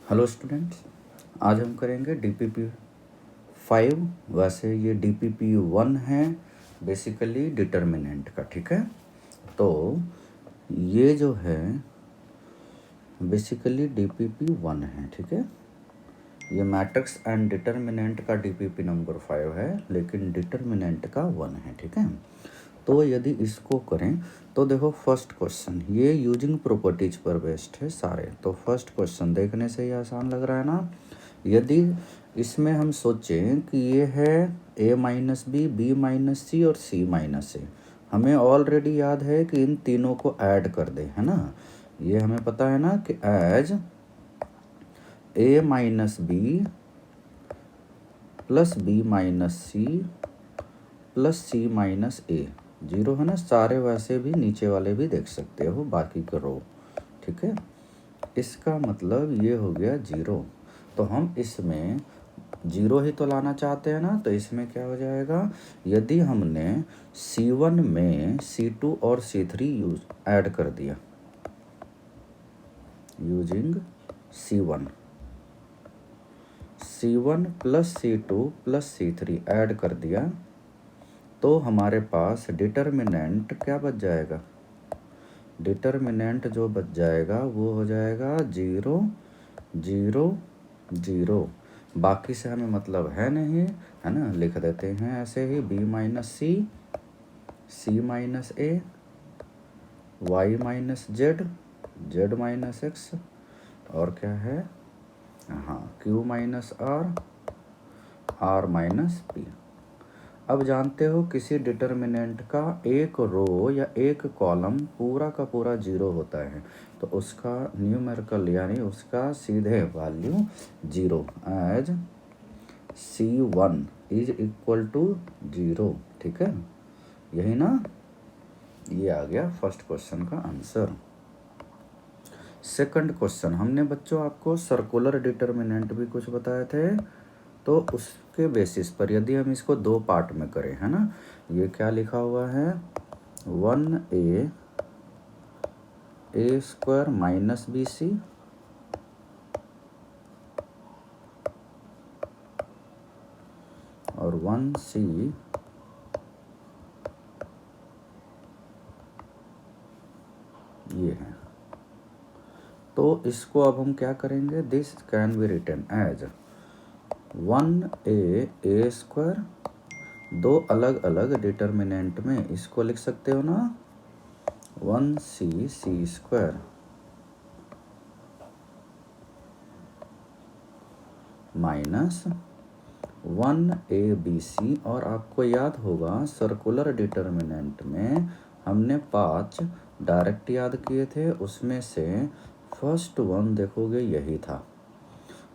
Hello students, आज हम करेंगे DPP 5। वैसे ये DPP 1 है, बेसिकली डिटर्मिनेंट का। ठीक है, तो ये जो है बेसिकली DPP 1 है। ठीक है, ये मैट्रिक्स एंड डिटर्मिनेंट का DPP नंबर 5 है, लेकिन डिटर्मिनेंट का 1 है। ठीक है, तो यदि इसको करें तो देखो, फर्स्ट क्वेश्चन ये यूजिंग प्रॉपर्टीज पर बेस्ड है सारे। तो फर्स्ट क्वेश्चन देखने से ही आसान लग रहा है ना। यदि इसमें हम सोचें कि ये है a minus B minus C और c माइनस ए, हमें ऑलरेडी याद है कि इन तीनों को ऐड कर दे, है ना। ये हमें पता है ना कि as a minus b plus B minus c plus C minus a zero है ना। सारे वैसे भी नीचे वाले भी देख सकते हो, बाकी के रो। ठीक है, इसका मतलब ये हो गया जीरो। तो हम इसमें जीरो ही तो लाना चाहते हैं ना, तो इसमें क्या हो जाएगा, यदि हमने C1 में C2 और C3 ऐड कर दिया using C1 plus C2 plus C3 add कर दिया, तो हमारे पास डिटर्मिनेंट क्या बच जाएगा। डिटर्मिनेंट जो बच जाएगा वो हो जाएगा 0 0 0। बाकी से हमें मतलब है नहीं, है ना। लिख देते हैं ऐसे ही, b minus C, C minus A, Y minus Z, Z minus X, और क्या है, हाँ, q minus R, R minus P. अब जानते हो किसी डिटर्मिनेंट का एक रो या एक कॉलम पूरा का पूरा जीरो होता है, तो उसका न्यूमेरिकल यानी उसका सीधे value zero, as C1 is equal to 0। ठीक है, यही ना। ये आ गया फर्स्ट क्वेश्चन का आंसर। सेकंड क्वेश्चन, हमने बच्चों आपको सर्कुलर डिटर्मिनेंट भी कुछ बताए थे, तो उसके बेसिस पर यदि हम इसको दो पार्ट में करें, है ना। ये क्या लिखा हुआ है, 1a स्क्वायर माइनस BC और 1C ये है। तो इसको अब हम क्या करेंगे, this can be written as 1a square, दो अलग अलग डिटर्मिनेंट में इसको लिख सकते हो ना, 1C स्क्वायर माइनस 1ABC। और आपको याद होगा सर्कुलर डिटर्मिनेंट में हमने 5 डायरेक्ट याद किए थे, उसमें से फर्स्ट वन देखोगे यही था।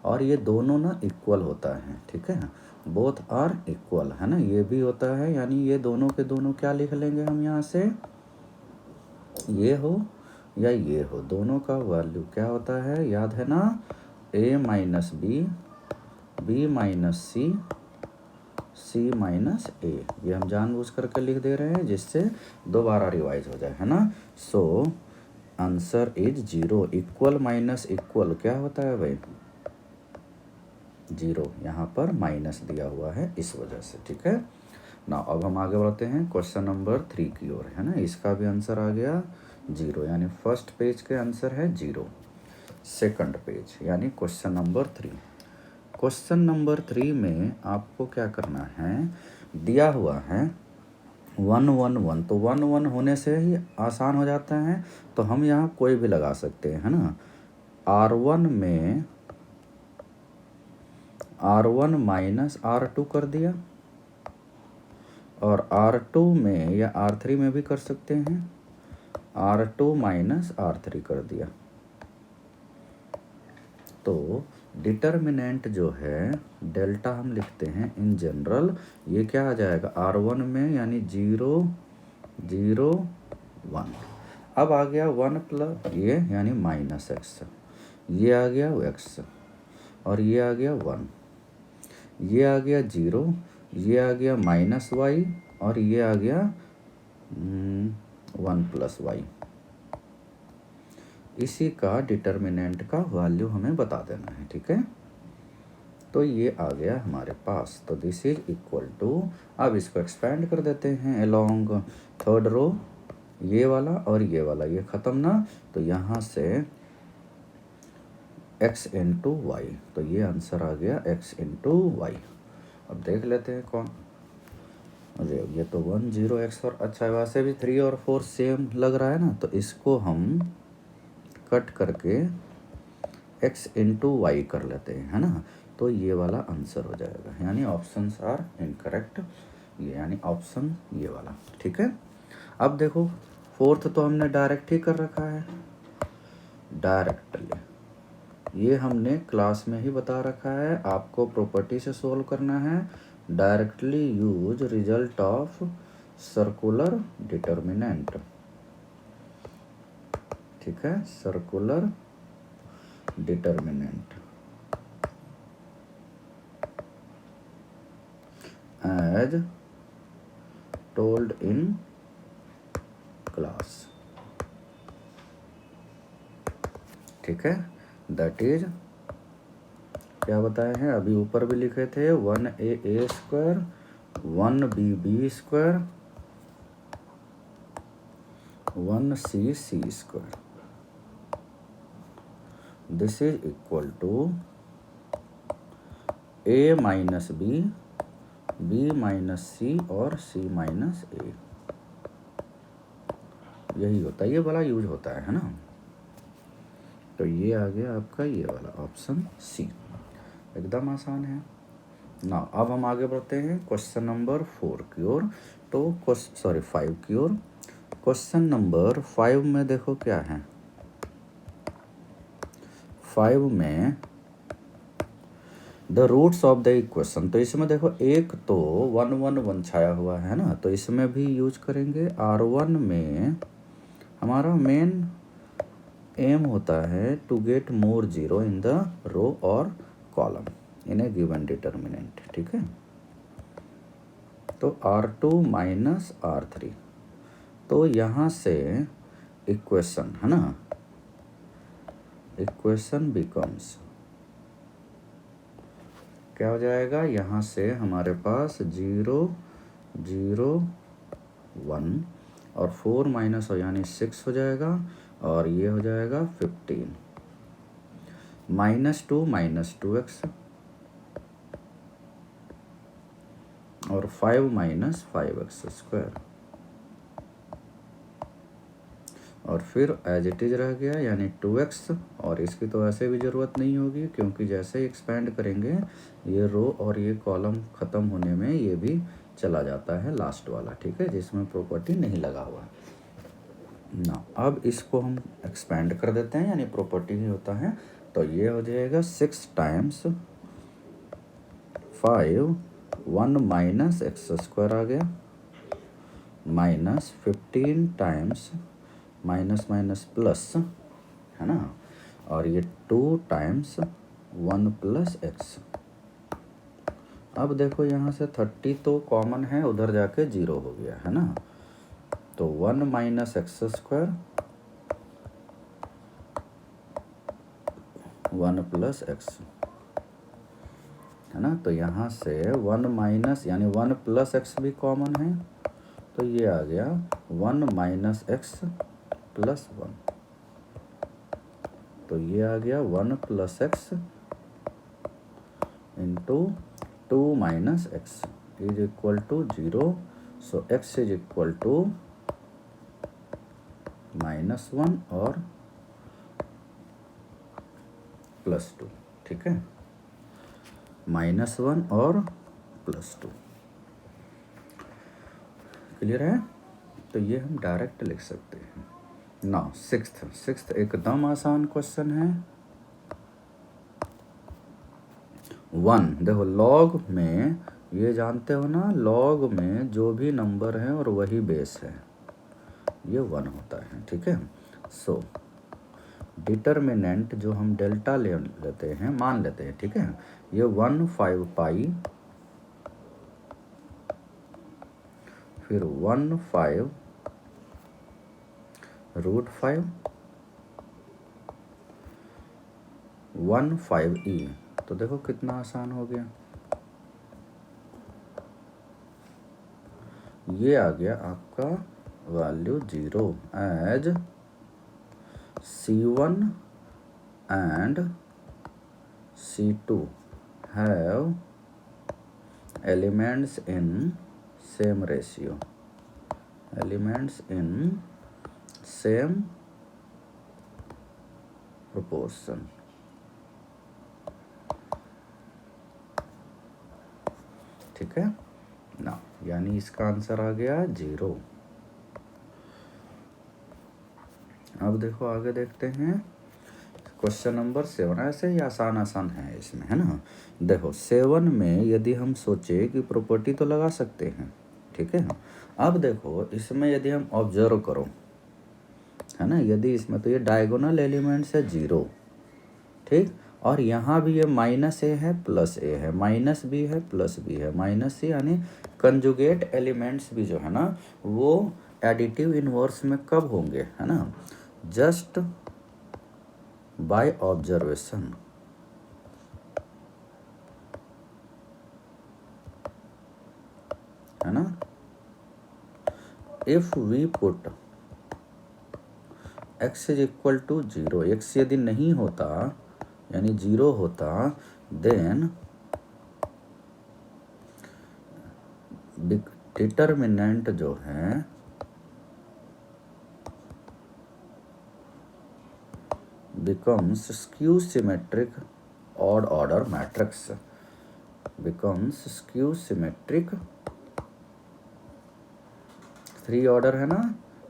और ये दोनों ना इक्वल होता है, ठीक है, बोथ आर इक्वल, है ना। ये भी होता है, यानी ये दोनों के दोनों क्या लिख लेंगे हम यहाँ से, ये हो या ये हो, दोनों का वैल्यू क्या होता है, याद है ना, a minus B minus C minus A. ये हम जानबूझ करके लिख दे रहे हैं जिससे दोबारा रिवाइज हो जाए, है ना। So answer is 0। Equal minus equal क्या होता है भाई, 0। यहाँ पर माइनस दिया हुआ है इस वजह से। ठीक है ना, अब हम आगे बढ़ते हैं क्वेश्चन नंबर 3 की ओर, है ना। इसका भी आंसर आ गया 0, यानी फर्स्ट पेज के आंसर है 0। सेकंड पेज यानी क्वेश्चन नंबर 3। क्वेश्चन नंबर 3 में आपको क्या करना है, दिया हुआ है 1 1 1, तो 1 1 होने से ही आसान हो जाता है, तो हम यहाँ कोई भी लगा सकते हैं, है ना। R1 में R1 माइनस R2 कर दिया, और R2 में या R3 में भी कर सकते हैं, R2 माइनस R3 कर दिया। तो डिटर्मिनेंट जो है डेल्टा हम लिखते हैं इन जनरल, ये क्या आ जाएगा, R1 में यानी 0 0 1। अब आ गया 1 प्लस ये यानी माइनस एक्स, ये आ गया एक्स, और ये आ गया 1, ये आ गया 0, ये आ गया माइनस वाई, और ये आ गया 1 प्लस वाई। इसी का डिटर्मिनेंट का वैल्यू हमें बता देना है, ठीक है। तो ये आ गया हमारे पास। तो दिस इज इक्वल टू, अब इसको एक्सपेंड कर देते हैं अलोंग थर्ड रो, ये वाला और ये वाला ये ख़त्म ना, तो यहाँ से x इंटू वाई, तो ये आंसर आ गया x इंटू वाई। अब देख लेते हैं कौन, अरे ये तो 1 0 x और अच्छा वैसे भी 3 और 4 सेम लग रहा है ना, तो इसको हम कट करके x इंटू वाई कर लेते हैं, है ना। तो ये वाला आंसर हो जाएगा, यानी ऑप्शंस आर इनकरेक्ट, ये यानी ऑप्शन ये वाला, ठीक है। अब देखो फोर्थ तो हमने डायरेक्ट ही कर रखा है, डायरेक्टली ये हमने क्लास में ही बता रखा है, आपको प्रॉपर्टी से सोल्व करना है। Directly use result of circular determinant, ठीक है, circular determinant as told in class, ठीक है। दैट इज क्या बताए हैं, अभी ऊपर भी लिखे थे 1a square 1b square 1c square, this is equal to a minus b minus C और c माइनस a, यही होता है, ये वाला यूज होता है ना। तो ये आ गया आपका ये वाला ऑप्शन सी, एकदम आसान है ना। अब हम आगे बढ़ते हैं क्वेश्चन नंबर 4 की ओर। तो 5 की ओर। क्वेश्चन नंबर 5 में देखो क्या है, 5 में the roots of the equation, तो इसमें देखो एक तो 1 1 1 छाया हुआ है ना, तो इसमें भी यूज करेंगे। R1 में हमारा मेन एम होता है to get more zero in the row और column in a given determinant, ठीक है। तो R2 माइनस R3, तो यहाँ से इक्वेशन है ना, इक्वेशन बिकम्स क्या हो जाएगा, यहाँ से हमारे पास 0 0 1 और 4 माइनस हो यानी 6 हो जाएगा, और ये हो जाएगा 15 -2 -2x और 5 माइनस 5x स्क्वायर, और फिर एज इट इज रह गया यानी 2x, और इसकी तो ऐसे भी ज़रूरत नहीं होगी क्योंकि जैसे ही एक्सपेंड करेंगे ये रो और ये कॉलम ख़त्म होने में ये भी चला जाता है लास्ट वाला, ठीक है, जिसमें प्रॉपर्टी नहीं लगा हुआ ना। अब इसको हम एक्सपेंड कर देते हैं यानी प्रॉपर्टी ही होता है, तो ये हो जाएगा 6 टाइम्स 5 1 माइनस एक्स स्क्वायर आ गया, minus 15 times minus minus plus, है ना, और ये 2 टाइम्स 1 प्लस एक्स। अब देखो यहाँ से 30 तो कॉमन है, उधर जाके 0 हो गया है ना, तो 1 minus x square 1 plus x, है ना। तो यहाँ से 1 माइनस यानी 1 प्लस एक्स भी कॉमन है, तो ये आ गया 1 माइनस एक्स प्लस 1, तो ये आ गया 1 plus x into 2 minus x is equal to 0, so x is equal to -1 और +2, ठीक है, -1 और +2, क्लियर है। तो ये हम डायरेक्ट लिख सकते हैं ना। सिक्स्थ एकदम आसान क्वेश्चन है। 1 देखो लॉग में, ये जानते हो ना, लॉग में जो भी नंबर है और वही बेस है ये 1 होता है, ठीक है। सो डिटर्मिनेंट जो हम डेल्टा ले लेते हैं, मान लेते हैं, ठीक है, ये 1 5 पाई, फिर 1 5 √5 15E। तो देखो कितना आसान हो गया, ये आ गया आपका value 0 as C1 and C2 have elements in same ratio, elements in same proportion। ठीक है ना, यानी इसका आंसर आ गया 0। अब देखो आगे देखते हैं क्वेश्चन नंबर 7। ऐसे ही आसान आसान है इसमें, है ना। देखो 7 में यदि हम सोचे कि प्रॉपर्टी तो लगा सकते हैं, ठीक है। अब देखो इसमें यदि हम ऑब्जर्व करो, है ना, यदि इसमें तो ये डायगोनल एलिमेंट्स है 0, ठीक, और यहाँ भी ये -a है +a है, माइनस भी है प्लस भी है, माइनस c, यानी कंजुगेट एलिमेंट्स भी जो है ना वो एडिटिव इनवर्स में कब होंगे, है ना, जस्ट बाय ऑब्जर्वेशन। है ना, if we put x is equal to 0, x यदि नहीं होता यानी 0 होता, देन डिटर्मिनेंट जो है becomes skew symmetric odd order matrix, becomes skew symmetric 3 order है ना,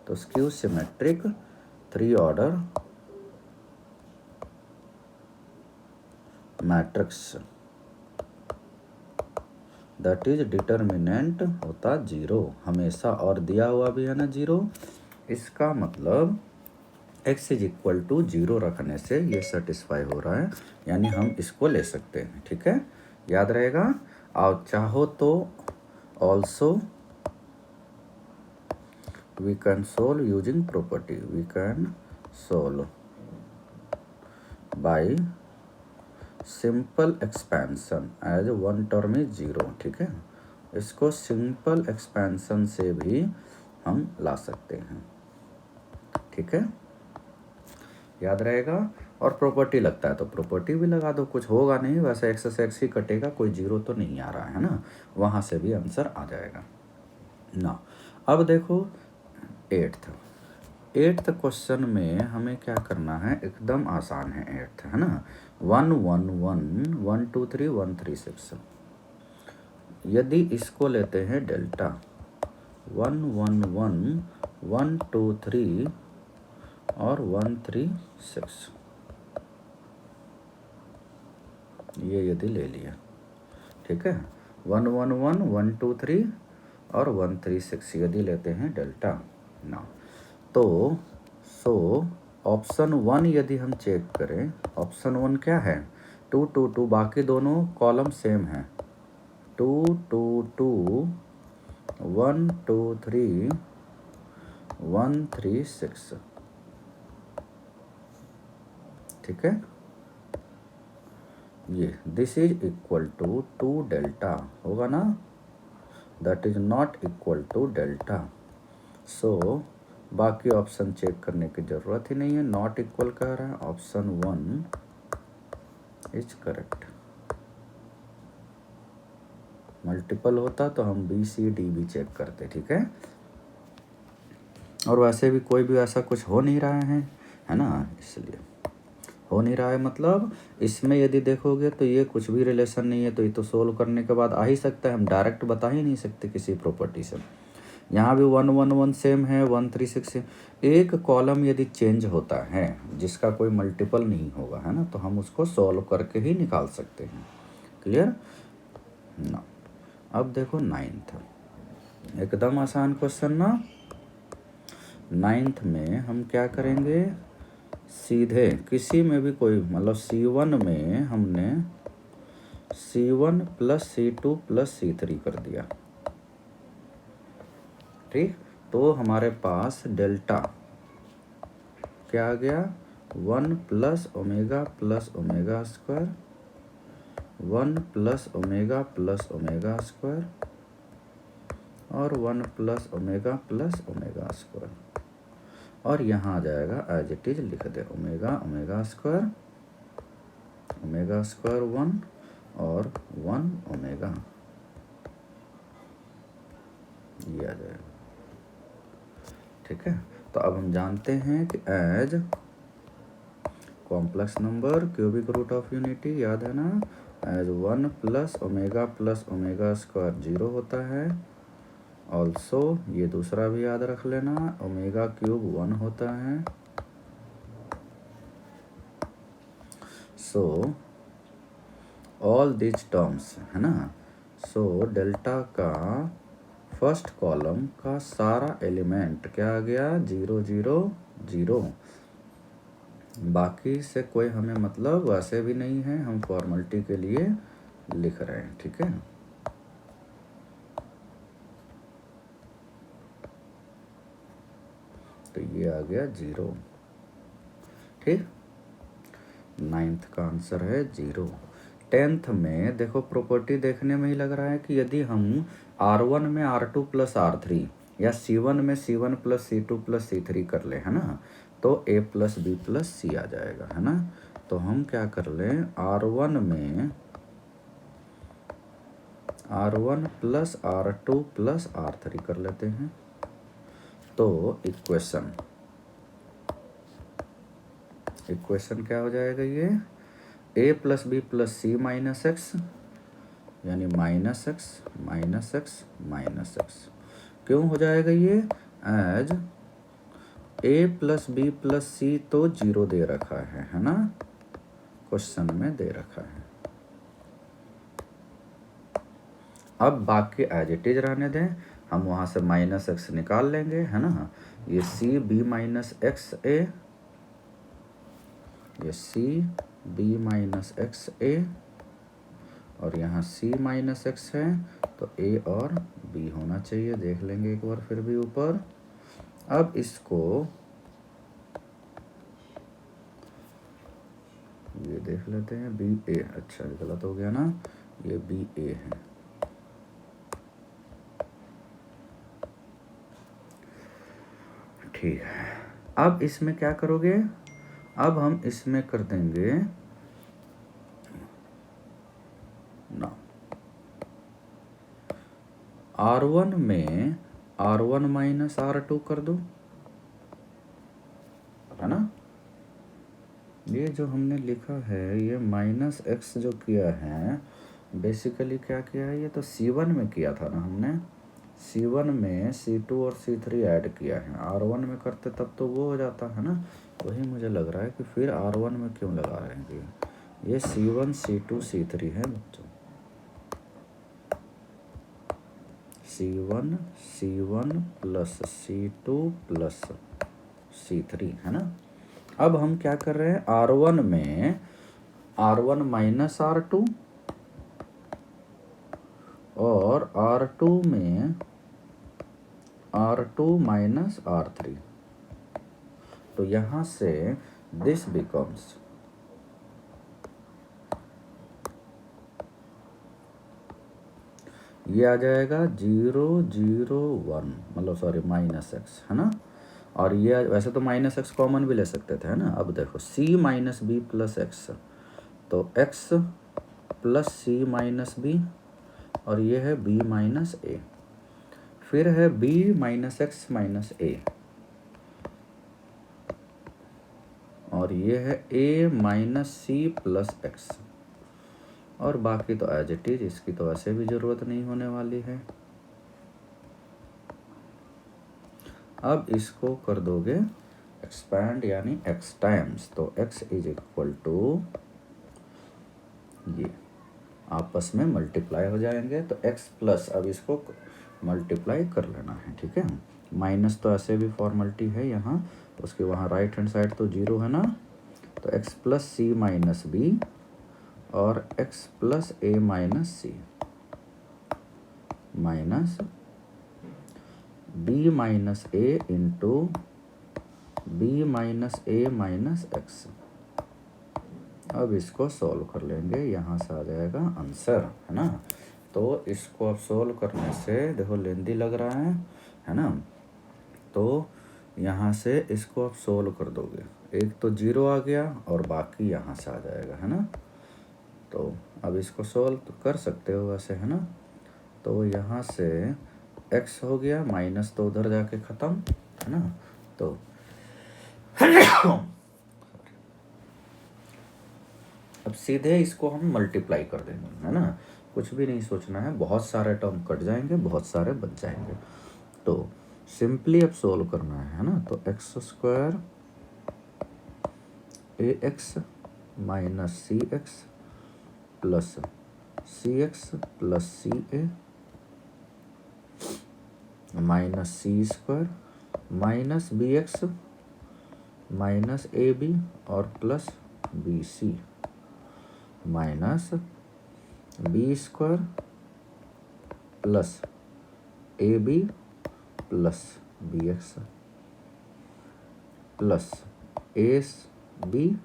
तो skew symmetric 3 order matrix, that is determinant होता 0 हमेशा, और दिया हुआ भी है ना 0। इसका मतलब x इज इक्वल टू 0 रखने से ये सेटिस्फाई हो रहा है, यानी हम इसको ले सकते हैं। ठीक है, याद रहेगा। और चाहो तो also we can solve using property, we can solve by simple expansion as one term is 0। ठीक है, इसको सिंपल एक्सपेंशन से भी हम ला सकते हैं। ठीक है, याद रहेगा। और प्रॉपर्टी लगता है तो प्रॉपर्टी भी लगा दो, कुछ होगा नहीं, वैसे एक्स से एक्स ही कटेगा, कोई 0 तो नहीं आ रहा है ना, वहाँ से भी आंसर आ जाएगा ना। अब देखो 8th क्वेश्चन में हमें क्या करना है, एकदम आसान है 8th, है ना। 1 1 1 1 2 3 1 3 6, यदि इसको लेते हैं डेल्टा 1 1 1 1 2 3 और 1 3 6, ये यदि ले लिया, ठीक है, 1 1 1 1 2 3 और 1 3 6 यदि लेते हैं डेल्टा ना, तो ऑप्शन 1 यदि हम चेक करें, ऑप्शन 1 क्या है, 2 2 2, बाकी दोनों कॉलम सेम है, 2 2 2 1 2 3 1 3 6। ठीक है, ये this is equal to 2 delta होगा ना, that is not equal to delta. So बाकी ऑप्शन चेक करने की जरूरत ही नहीं है, नॉट इक्वल कह रहा है, ऑप्शन 1 इज करेक्ट। मल्टीपल होता तो हम बी सी डी भी चेक करते। ठीक है, और वैसे भी कोई भी ऐसा कुछ हो नहीं रहा है ना, इसलिए हो नहीं रहा है, मतलब इसमें यदि देखोगे तो ये कुछ भी रिलेशन नहीं है, तो ये तो सोल्व करने के बाद आ ही सकता है, हम डायरेक्ट बता ही नहीं सकते किसी प्रॉपर्टी से। यहाँ भी 1 1 1 सेम है, 1 3 6 से एक कॉलम यदि चेंज होता है जिसका कोई मल्टीपल नहीं होगा, है ना, तो हम उसको सॉल्व करके ही निकाल सकते हैं। क्लियर ना। अब देखो 9th, एकदम आसान क्वेश्चन ना। 9th में हम क्या करेंगे, सीधे किसी में भी कोई, मतलब C1 में हमने C1 + C2 + C3 कर दिया। ठीक, तो हमारे पास डेल्टा क्या आ गया, 1 plus omega square, 1 plus omega square और 1 प्लस ओमेगा स्क्वायर। और यहाँ आ जाएगा एज इट इज लिख दे ओमेगा स्क्वायर 1 और 1 ओमेगा, ये आ जाएगा। ठीक है, तो अब हम जानते हैं कि as complex number cubic root of unity, याद है ना, एज 1 प्लस ओमेगा स्क्वायर 0 होता है। ऑल्सो ये दूसरा भी याद रख लेना, ओमेगा क्यूब 1 होता है। सो ऑल दिस टर्म्स, है ना, सो डेल्टा का फर्स्ट कॉलम का सारा एलिमेंट क्या आ गया, 0 0 0। बाकी से कोई हमें मतलब वैसे भी नहीं है, हम फॉर्मेलिटी के लिए लिख रहे हैं। ठीक है, तो ये आ गया 0। ठीक, 9th का आंसर है 0। 10th में देखो प्रॉपर्टी देखने में ही लग रहा है कि यदि हम R1 में R2 प्लस R3 या C1 में C1 plus C2 plus C3 कर ले, है ना, तो A plus B plus C आ जाएगा, है ना। तो हम क्या कर लें, R1 में R1 plus R2 plus R3 कर लेते हैं। तो इक्वेशन क्या हो जाएगा, ये A plus B plus C minus X, यानी माइनस एक्स। क्यों हो जाएगा ये, as A plus B plus C तो 0 दे रखा है ना, क्वेश्चन में दे रखा है। अब बाकी एज इट इज रहने दें, हम वहाँ से माइनस एक्स निकाल लेंगे, है ना। ये सी बी माइनस एक्स ए, ये सी बी माइनस एक्स ए, और यहाँ सी माइनस एक्स है, तो ए और बी होना चाहिए। देख लेंगे एक बार फिर भी ऊपर। अब इसको ये देख लेते हैं, बी ए, अच्छा गलत हो गया ना, ये बी ए है। ठीक है, अब इसमें क्या करोगे, अब हम इसमें कर देंगे ना, R1 में R1 माइनस R2 कर दो, है ना। ये जो हमने लिखा है, ये माइनस एक्स जो किया है, बेसिकली क्या किया है, ये तो C1 में किया था ना हमने, C1 में C2 और C3 ऐड किया है। R1 में करते तब तो वो हो जाता है ना, वही मुझे लग रहा है कि फिर R1 में क्यों लगा रहे हैं। ये C1 C2 C3 है बच्चों, C1 plus C2 plus C3, है ना। अब हम क्या कर रहे हैं, R1 में R1 माइनस R2 और R2 में R2 माइनस R3। तो यहाँ से दिस बिकम्स ये आ जाएगा 0 0 1, मतलब सॉरी माइनस एक्स, है ना। और ये वैसे तो माइनस एक्स कॉमन भी ले सकते थे, है ना। अब देखो c minus b plus x, तो x प्लस सी माइनस बी, और ये है b माइनस ए, फिर है b minus x minus a, और ये है a minus c plus x, और बाकी तो एज इट इज, इसकी तो वैसे भी ज़रूरत नहीं होने वाली है। अब इसको कर दोगे एक्सपैंड, यानी x टाइम्स, तो x इज इक्वल टू, ये आपस में मल्टीप्लाई हो जाएंगे, तो x प्लस, अब इसको मल्टीप्लाई कर लेना है। ठीक है, माइनस तो ऐसे भी फॉर्मेलिटी है यहाँ, उसके वहाँ राइट हैंड साइड तो 0 है ना, तो x प्लस सी माइनस बी और x प्लस ए minus C minus b minus ए इंटू बी माइनस ए माइनस एक्स। अब इसको सॉल्व कर लेंगे, यहाँ से आ जाएगा आंसर, है ना। तो इसको अब सॉल्व करने से देखो लेंदी लग रहा है ना। तो यहाँ से इसको अब सॉल्व कर दोगे, एक तो 0 आ गया और बाकी यहाँ से आ जाएगा, है ना। तो अब इसको सॉल्व तो कर सकते हो वैसे, है ना। तो यहाँ से x हो गया, माइनस तो उधर जाके ख़त्म, है ना। तो अब सीधे इसको हम मल्टीप्लाई कर देंगे, है ना। कुछ भी नहीं सोचना है, बहुत सारे टर्म कट जाएंगे, बहुत सारे बच जाएंगे। तो सिंपली अब सोल्व करना है ना। तो X square A X minus C X plus C X plus C A minus C square minus B X minus A B और plus B C minus B square plus A B plus B X plus A B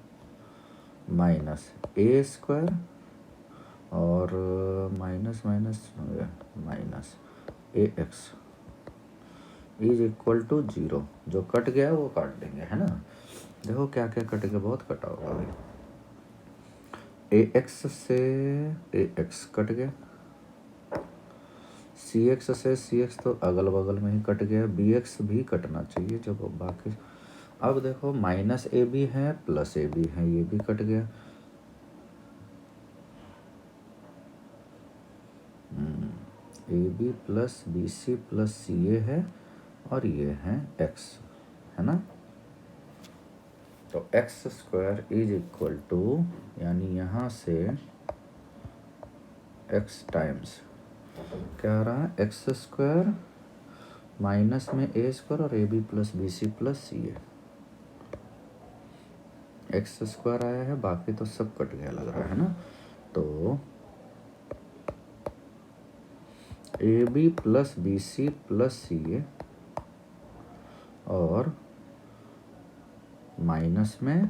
minus A square और minus minus minus A X is equal to 0। जो cut गया वो काट देंगे, है ना। देखो क्या क्या कट गया, बहुत कटा होगा भाई। ए एक्स से ए एक्स कट गया, सी एक्स से सी एक्स तो अगल बगल में ही कट गया, बी एक्स भी कटना चाहिए जब बाकी। अब देखो माइनस ए बी है प्लस ए बी है, ये भी कट गया। A B plus B C plus C A है और ये है एक्स, है ना। तो X square is equal to, यानी यहाँ से एक्स टाइम्स क्या आ रहा है, एक्स स्क्वायर माइनस में ए स्क्वायर और a B plus B C plus C a. X square आया है, बाकी तो सब कट गया लग रहा है ना। तो A B plus B C plus C A और माइनस में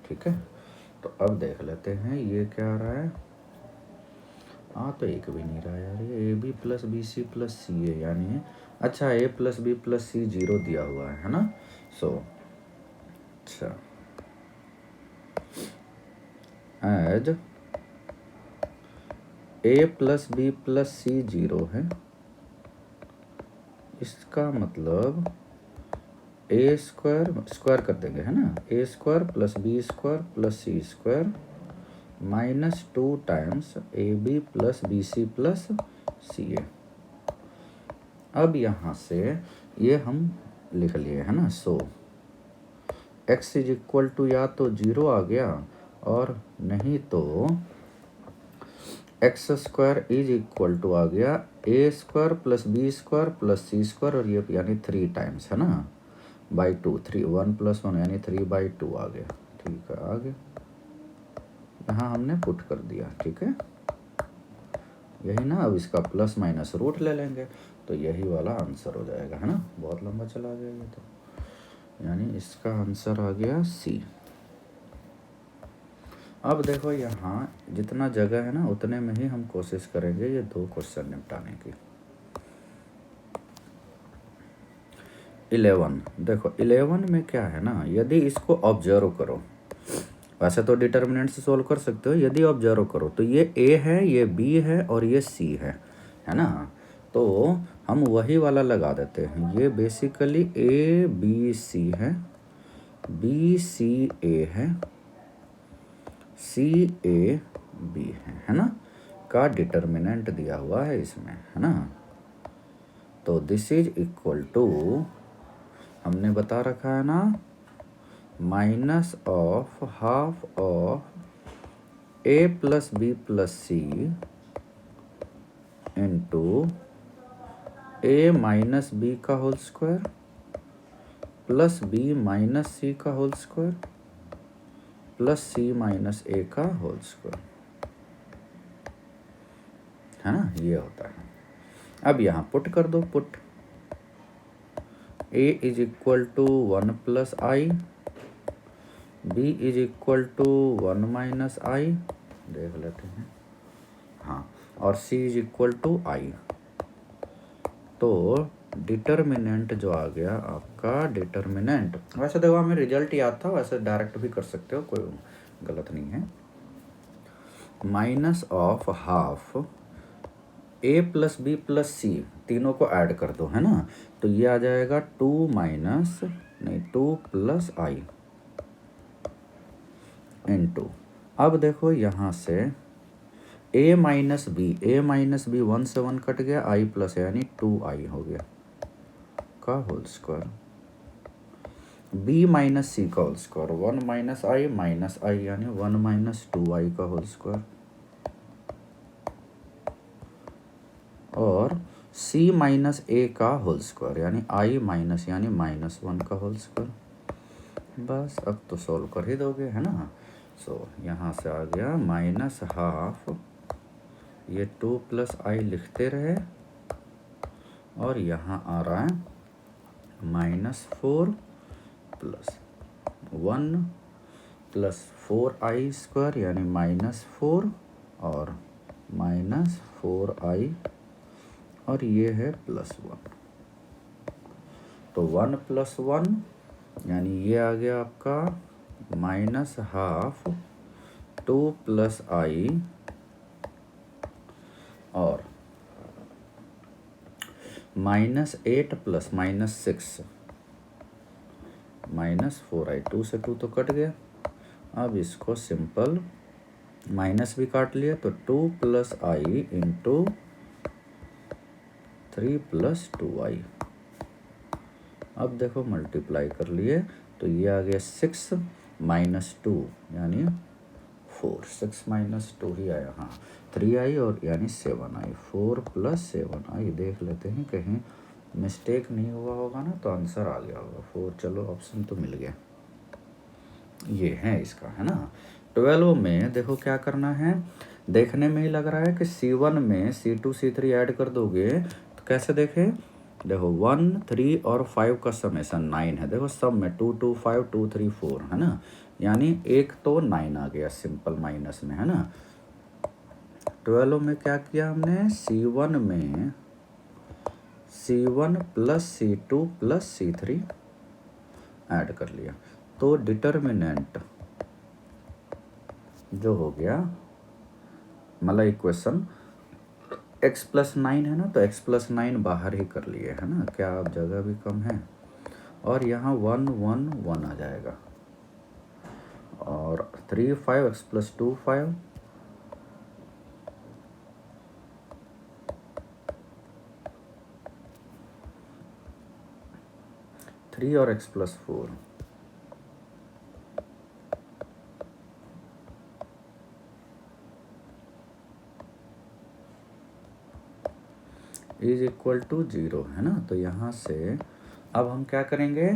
ठीक है। तो अब देख लेते हैं ये क्या आ रहा है। तो एक भी नहीं रहा यार, ये A B plus B C plus C A, यानी अच्छा A plus B plus C 0 दिया हुआ है ना। सो अच्छा, as A plus B plus C 0 है, इसका मतलब ए स्क्वायर स्क्वायर कर देंगे, है ना। A square plus B square plus C square minus 2 times A B plus B C plus C A. अब यहाँ से ये हम लिख लिए, है ना। So x is equal to या तो 0 आ गया और नहीं तो X square is equal to आ गया A square plus B square plus C square और ये यानी 3 टाइम्स, है ना, बाई 2। 3 1 + 1 यानी 3/2 आ गया। ठीक है, आ गया, यहाँ हमने पुट कर दिया, ठीक है, यही ना। अब इसका प्लस माइनस रूट ले लेंगे तो यही वाला आंसर हो जाएगा, है ना। बहुत लंबा चला गया ये तो, यानी इसका आंसर आ गया सी। अब देखो यहाँ जितना जगह है ना उतने में ही हम कोशिश करेंगे ये 2 क्वेश्चन निपटाने की। 11 देखो, 11 में क्या है ना, यदि इसको ऑब्जर्व करो, वैसे तो डिटर्मिनेंट से सोल्व कर सकते हो, यदि ऑब्जर्व करो तो ये ए है, ये बी है और ये सी है ना। तो हम वही वाला लगा देते हैं, ये बेसिकली ए बी सी है, बी सी ए है, सी ए बी है ना, का डिटर्मिनेंट दिया हुआ है इसमें, है ना। तो दिस इज इक्वल टू, हमने बता रखा है ना, minus of half of A plus B plus C into A minus B का whole square plus B minus C का whole square plus C minus A का होल स्क्वायर, है ना, ये होता है। अब यहाँ पुट कर दो, put a is equal to 1 plus I, b is equal to 1 minus I, देख लेते हैं, हाँ, और c is equal to I. तो डिटर्मिनेंट जो आ गया आपका, डिटर्मिनेंट, वैसे देखो हमें रिजल्ट याद था, वैसे डायरेक्ट भी कर सकते हो, कोई गलत नहीं है। Minus of half a plus B plus C, तीनों को ऐड कर दो, है ना, तो ये आ जाएगा 2 प्लस आई इनटू, अब देखो यहाँ से a माइनस बी, 1 से 1 कट गया, i प्लस यानी 2i हो गया का whole square, b minus C का होल स्क्वायर, 1 माइनस आई यानी 1 माइनस 2i का होल स्क्वायर, और c माइनस a का होल स्क्वायर यानी i माइनस यानी -1 का होल स्क्वायर। बस अब तो सॉल्व कर ही दोगे, है ना। सो यहाँ से आ गया माइनस हाफ, ये 2 प्लस आई लिखते रहे, और यहाँ आ रहा है -4 प्लस 1 प्लस 4i स्क्वायर यानी -4 और -4i, और ये है +1, तो 1 प्लस 1 यानी ये आ गया आपका माइनस हाफ 2 प्लस आई और -8 प्लस -6 -4i, 2 से 2 तो कट गया। अब इसको सिंपल माइनस भी काट लिया, तो 2 प्लस आई इंटू 3 प्लस 2i। अब देखो मल्टीप्लाई कर लिए, तो ये आ गया 6 माइनस 2 यानी 4, 6 माइनस 2 ही आया, हाँ 3i और यानी 7i, 4 प्लस 7i। देख लेते हैं कहीं मिस्टेक नहीं हुआ होगा ना, तो आंसर आ गया होगा 4। चलो ऑप्शन तो मिल गया, ये है इसका, है ना। 12 में देखो क्या करना है, देखने में ही लग रहा है कि C1 में C2 C3 ऐड कर दोगे, तो कैसे देखें, देखो 1 3 और 5 का समेसन 9 है, देखो सब में 2 2 5 2 3 4, है ना, यानी एक तो 9 आ गया सिंपल माइनस में, है ना। 12 में क्या किया हमने, C1 में C1 plus C2 plus C3 add कर लिया, तो डिटर्मिनेंट जो हो गया, मतलब इक्वेशन x प्लस 9 है ना, तो x प्लस 9 बाहर ही कर लिए, है ना, क्या अब जगह भी कम है, और यहाँ 1 1 1 आ जाएगा, और 3 5 x प्लस 2 5, थ्री और x plus 4, is equal to 0, है ना। तो यहाँ से अब हम क्या करेंगे,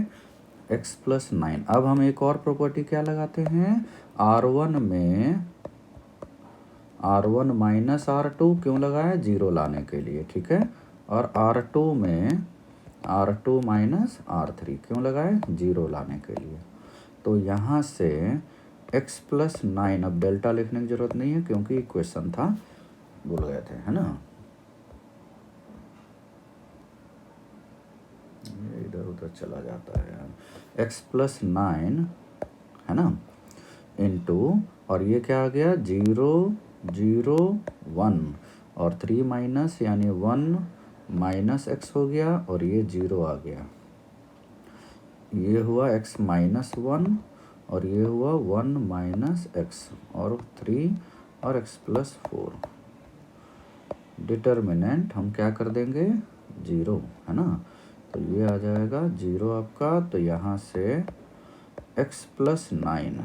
x प्लस 9, अब हम एक और प्रॉपर्टी क्या लगाते हैं, R1 में R1 माइनस R2 क्यों लगाया, 0 लाने के लिए, ठीक है, और R2 में R2 माइनस R3 क्यों लगाए, 0 लाने के लिए। तो यहाँ से x प्लस 9, अब डेल्टा लिखने की जरूरत नहीं है क्योंकि इक्वेशन था, भूल गए थे, है ना, इधर उधर चला जाता है यार, x प्लस 9, है ना, इनटू, और ये क्या आ गया 0 0 1, और 3 माइनस यानी 1 माइनस x हो गया, और ये 0 आ गया, ये हुआ x माइनस 1, और ये हुआ 1 माइनस x, और 3 और x प्लस 4। डिटर्मिनेंट हम क्या कर देंगे, 0, है ना, तो ये आ जाएगा 0 आपका, तो यहाँ से x प्लस 9,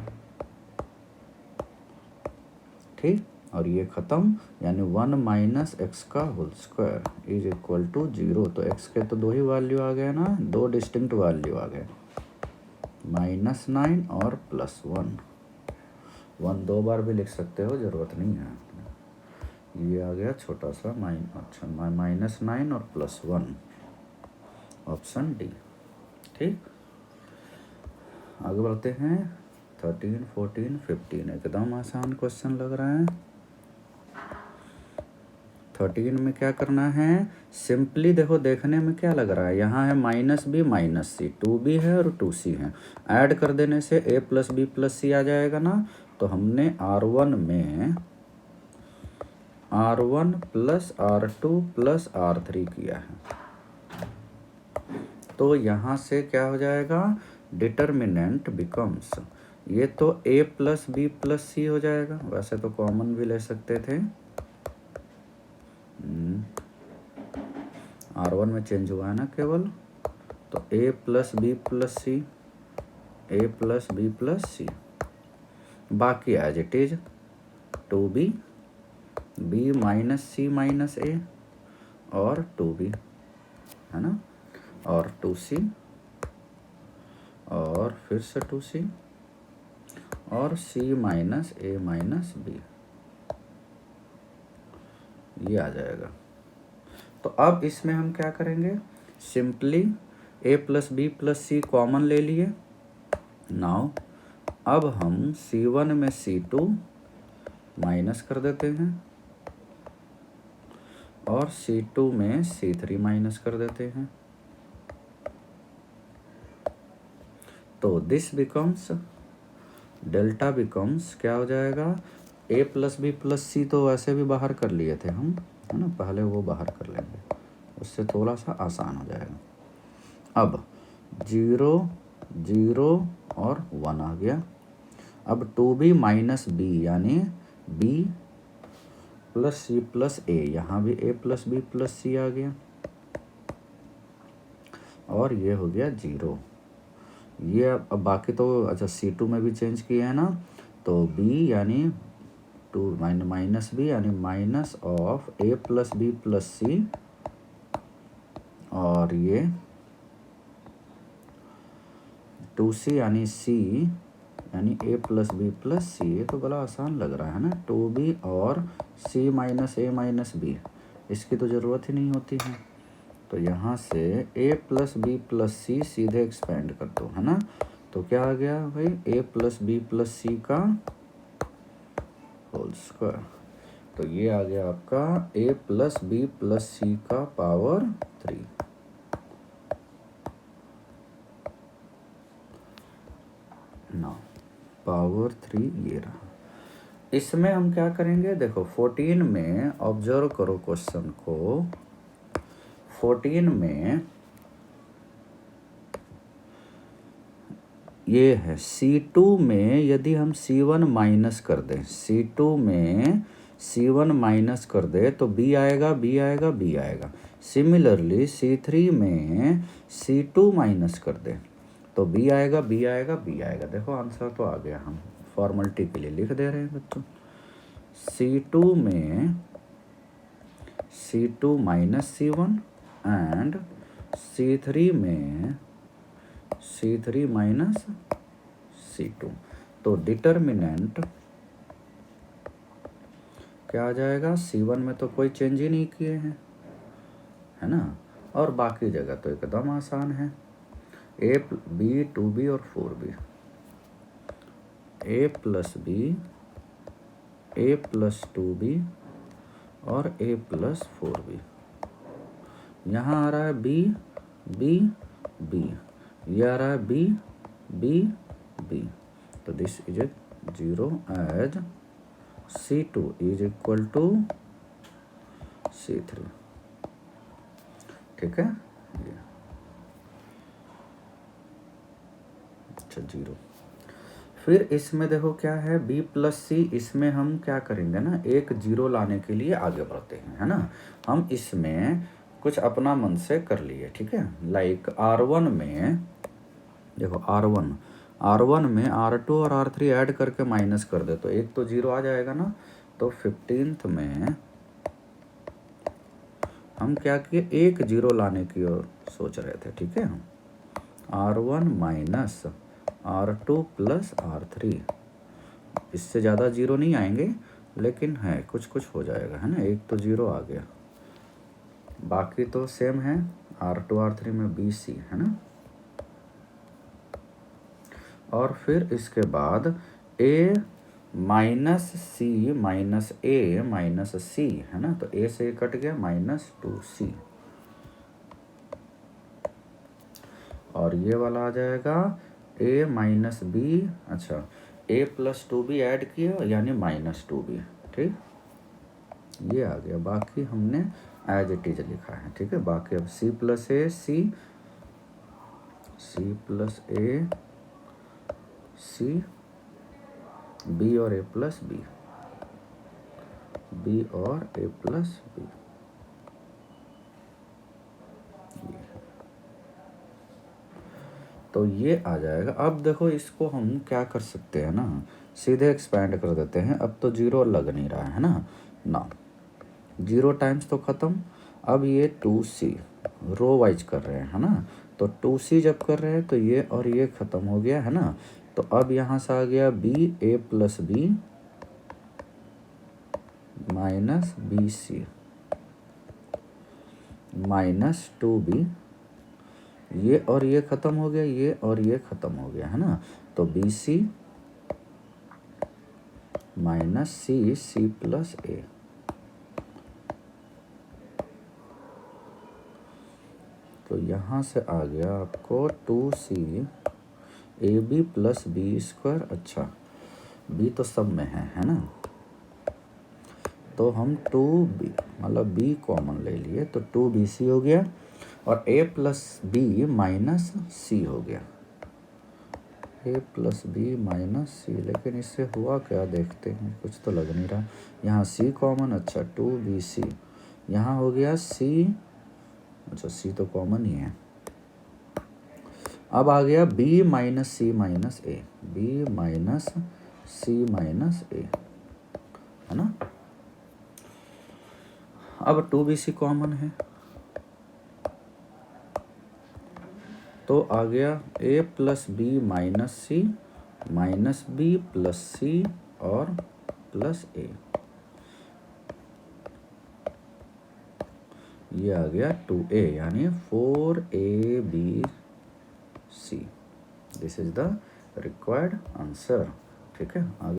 ठीक, और ये ख़त्म, यानी 1 माइनस एक्स का whole square is equal to 0। तो x के तो दो ही वैल्यू आ गए ना, दो डिस्टिंक्ट वैल्यू आ गए, -9 और +1, 1 दो बार भी लिख सकते हो, ज़रूरत नहीं है। ये आ गया छोटा सा -9 और +1, ऑप्शन डी। ठीक, आगे बढ़ते हैं। 13, 14, 15 एकदम आसान क्वेश्चन लग रहा है। 13 में क्या करना है, सिंपली देखो, देखने में क्या लग रहा है, यहाँ है -b -c, 2b है और 2c है, ऐड कर देने से a + b + c आ जाएगा ना। तो हमने R1 में R1 + R2 + R3 किया है, तो यहाँ से क्या हो जाएगा, डिटर्मिनेंट बिकम्स, ये तो a + b + c हो जाएगा, वैसे तो कॉमन भी ले सकते थे। R1 में चेंज हुआ है ना केवल, तो a + b + c, a + b + c, बाकी as it is 2b, b - c - a और 2b है ना, और 2c और फिर से 2c और c - a - b, ये आ जाएगा। तो अब इसमें हम क्या करेंगे, simply a + b + c common ले लिए। नाउ अब हम C1 में C2 माइनस कर देते हैं और C2 में C3 माइनस कर देते हैं, तो दिस बिकम्स, डेल्टा बिकम्स क्या हो जाएगा, a + b + c तो वैसे भी बाहर कर लिए थे हम, है ना, पहले वो बाहर कर लेंगे, उससे थोड़ा सा आसान हो जाएगा। अब 0 0 और 1 आ गया। अब 2b - b यानी b + c + a, यहाँ भी a + b + c आ गया, और ये हो गया 0। ये अब बाकी तो अच्छा C2 में भी चेंज किए हैं ना, तो b यानी 2 - b यानी minus of a + b + c, और ये 2c यानी c यानी a + b + c, ये तो बड़ा आसान लग रहा है ना, 2b और c - a - b, इसकी तो ज़रूरत ही नहीं होती है, तो यहाँ से a + b + c सीधे एक्सपेंड कर दो, है ना, तो क्या आ गया भाई, a + b + c का होल स्क्वायर, तो ये आ गया आपका a + b + c का पावर 3। ना पावर 3 ये रहा। इसमें हम क्या करेंगे, देखो 14 में ऑब्जर्व करो क्वेश्चन को, 14 में ये है C2 में यदि हम C1 माइनस कर दें, C2 में C1 माइनस कर दे तो B आएगा, B आएगा, B आएगा। सिमिलरली C3 में C2 माइनस कर दे तो B आएगा, B आएगा, B आएगा। देखो आंसर तो आ गया, हम फॉर्मेलिटी के लिए लिख दे रहे हैं बच्चों। C2 में C2 minus C1 and C3 में C3 माइनस C2, तो डिटर्मिनेंट क्या आ जाएगा, C1 में तो कोई चेंज ही नहीं किए हैं, है ना, और बाकी जगह तो एकदम आसान है, a b 2b और 4b, a + b, a + 2b और a + 4b, यहाँ आ रहा है b b b, ये आ रहा है b b b, तो this is a 0 as C2 = C3। ठीक है, ये अच्छा 0। फिर इसमें देखो क्या है, b + c, इसमें हम क्या करेंगे ना, एक 0 लाने के लिए आगे बढ़ते हैं, है ना, हम इसमें कुछ अपना मन से कर लिए, ठीक है, लाइक R1 में देखो, R1 में R2 और R3 ऐड करके माइनस कर दे तो एक तो 0 आ जाएगा ना, तो 15th में हम क्या किए, एक 0 लाने की ओर सोच रहे थे, ठीक है, R1 - R2 + R3, इससे ज़्यादा 0 नहीं आएंगे, लेकिन है कुछ कुछ हो जाएगा, है ना। एक तो 0 आ गया, बाकी तो सेम है। R2 R3 में BC, है ना। और फिर इसके बाद A minus C minus A minus C, है ना। तो A से कट गया, -2C। और ये वाला आ जाएगा A माइनस B, अच्छा A प्लस 2B ऐड किया यानी -2B, ठीक। ये आ गया, बाकी हमने एज इट इज लिखा है, ठीक है। बाकी अब C plus A C, C plus A C, B और A प्लस B, B और A प्लस B। तो ये आ जाएगा। अब देखो इसको हम क्या कर सकते हैं ना, सीधे एक्सपेंड कर देते हैं। अब तो 0 लग नहीं रहा है ना 0 टाइम्स तो ख़त्म। अब ये 2C रो वाइज कर रहे हैं, है ना। तो 2C जब कर रहे हैं तो ये और ये ख़त्म हो गया, है ना। तो अब यहाँ से आ गया B A plus B minus BC minus 2B, ये और ये ख़त्म हो गया, ये और ये ख़त्म हो गया, है ना। तो BC minus C plus A। तो यहाँ से आ गया आपको 2C AB प्लस B²। अच्छा B तो सब में है ना। तो हम 2B मतलब B कॉमन ले लिए, तो 2BC हो गया। और A plus B minus C हो गया, A plus B minus C। लेकिन इससे हुआ क्या देखते हैं, कुछ तो लग नहीं रहा। यहाँ C कॉमन, अच्छा 2BC, यहाँ हो गया C, अच्छा C तो कॉमन ही है। अब आ गया B minus C minus A, B minus C minus A, है ना। अब 2BC कॉमन है, तो आ गया A plus B minus C minus B plus C और प्लस A। ये आ गया 2A यानी 4ABC। This is the required answer, ठीक है। आगे